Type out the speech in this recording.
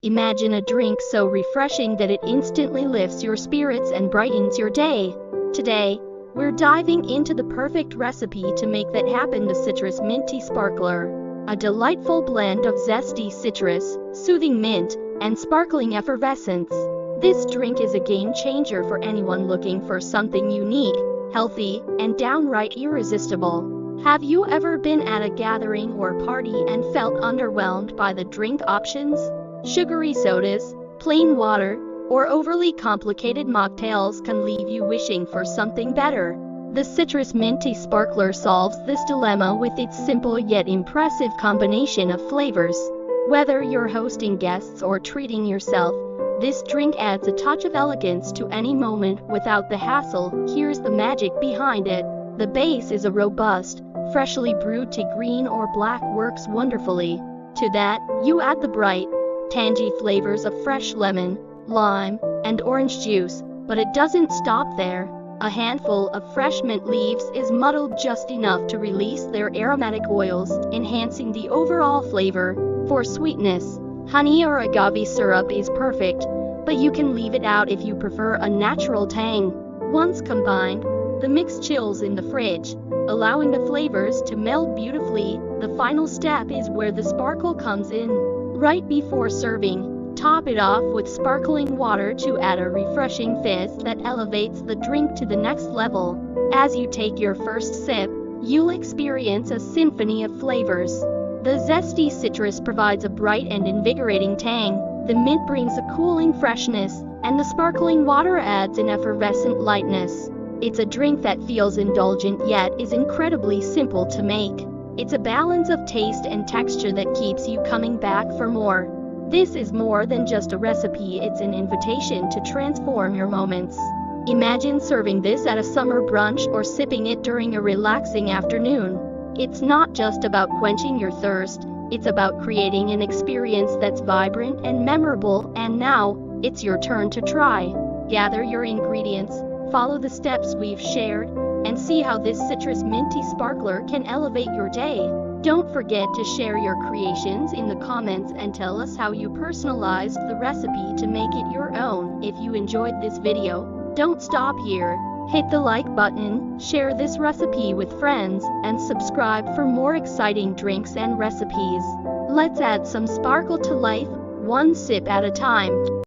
Imagine a drink so refreshing that it instantly lifts your spirits and brightens your day. Today, we're diving into the perfect recipe to make that happen: the citrus minty sparkler. A delightful blend of zesty citrus, soothing mint, and sparkling effervescence. This drink is a game changer for anyone looking for something unique, healthy, and downright irresistible. Have you ever been at a gathering or party and felt underwhelmed by the drink options? Sugary sodas, plain water, or overly complicated mocktails can leave you wishing for something better. The citrus minty sparkler solves this dilemma with its simple yet impressive combination of flavors. Whether you're hosting guests or treating yourself, this drink adds a touch of elegance to any moment without the hassle. Here's the magic behind it. The base is a robust, freshly brewed tea. Green or black works wonderfully. To that, you add the bright, tangy flavors of fresh lemon, lime, and orange juice, but it doesn't stop there. A handful of fresh mint leaves is muddled just enough to release their aromatic oils, enhancing the overall flavor. For sweetness, honey or agave syrup is perfect, but you can leave it out if you prefer a natural tang. Once combined, the mix chills in the fridge, allowing the flavors to meld beautifully. The final step is where the sparkle comes in. Right before serving, top it off with sparkling water to add a refreshing fizz that elevates the drink to the next level. As you take your first sip, you'll experience a symphony of flavors. The zesty citrus provides a bright and invigorating tang, the mint brings a cooling freshness, and the sparkling water adds an effervescent lightness. It's a drink that feels indulgent yet is incredibly simple to make. It's a balance of taste and texture that keeps you coming back for more. This is more than just a recipe, it's an invitation to transform your moments. Imagine serving this at a summer brunch or sipping it during a relaxing afternoon. It's not just about quenching your thirst, it's about creating an experience that's vibrant and memorable. And now, it's your turn to try. Gather your ingredients, follow the steps we've shared, and see how this citrus minty sparkler can elevate your day. Don't forget to share your creations in the comments and tell us how you personalized the recipe to make it your own. If you enjoyed this video, don't stop here. Hit the like button, share this recipe with friends, and subscribe for more exciting drinks and recipes. Let's add some sparkle to life, one sip at a time.